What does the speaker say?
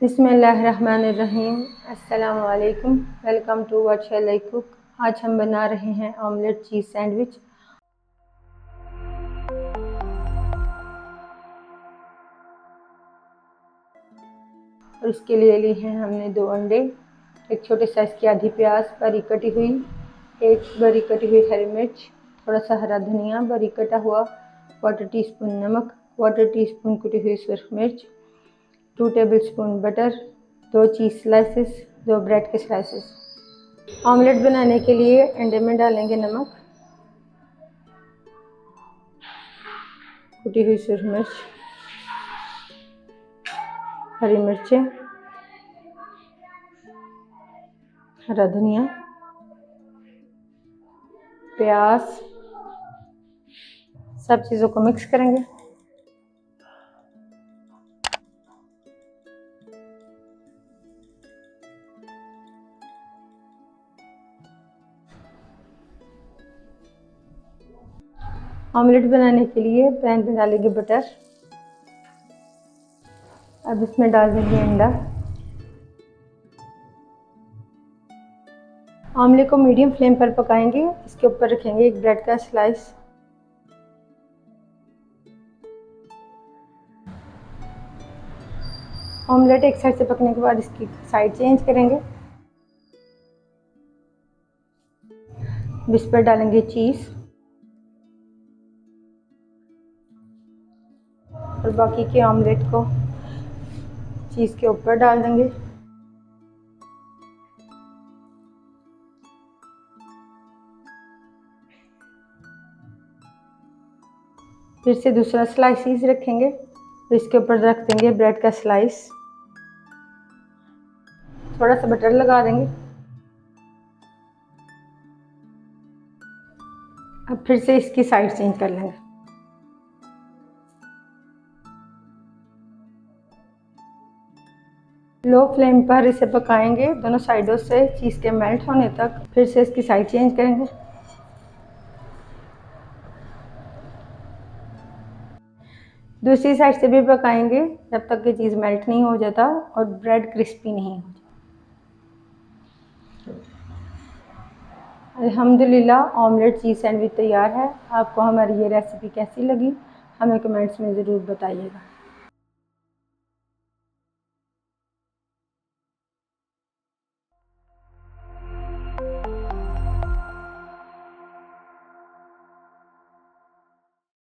बिस्मिल्लाहिर्रहमानिर्रहीम। अस्सलाम वालेकुम। Welcome to what shall I cook. आज हम बना रहे हैं ऑमलेट चीज़ सैंडविच। और इसके लिए ली हैं हमने 2 अंडे, एक छोटे साइज़ की आधी प्याज बारीक कटी हुई, एक बारीक कटी हुई हरी मिर्च, थोड़ा सा हरा धनिया बारीक कटा हुआ, 1/4 टीस्पून नमक, 1/4 टीस्पून कुटी हुई सुरख मिर्च, 2 टेबलस्पून बटर, 2 चीज़ स्लाइसेस, 2 ब्रेड के स्लाइसेस। ऑमलेट बनाने के लिए अंडे में डालेंगे नमक, कुटी हुई सुरख मिर्च, हरी मिर्चें, हरा धनिया, प्याज, सब चीज़ों को मिक्स करेंगे। ऑमलेट बनाने के लिए पैन में डालेंगे बटर। अब इसमें डाल देंगे अंडा। ऑमलेट को मीडियम फ्लेम पर पकाएंगे। इसके ऊपर रखेंगे एक ब्रेड का स्लाइस। ऑमलेट एक साइड से पकने के बाद इसकी साइड चेंज करेंगे। इस पर डालेंगे चीज़ और बाकी के ऑमलेट को चीज़ के ऊपर डाल देंगे। फिर से दूसरा स्लाइस रखेंगे, तो इसके ऊपर रख देंगे ब्रेड का स्लाइस। थोड़ा सा बटर लगा देंगे। अब फिर से इसकी साइड चेंज कर लेंगे। लो फ्लेम पर इसे पकाएंगे दोनों साइडों से चीज़ के मेल्ट होने तक। फिर से इसकी साइड चेंज करेंगे। दूसरी साइड से भी पकाएंगे जब तक कि चीज़ मेल्ट नहीं हो जाता और ब्रेड क्रिस्पी नहीं हो जाता। अल्हम्दुलिल्लाह ऑमलेट चीज़ सैंडविच तैयार है। आपको हमारी ये रेसिपी कैसी लगी हमें कमेंट्स में ज़रूर बताइएगा।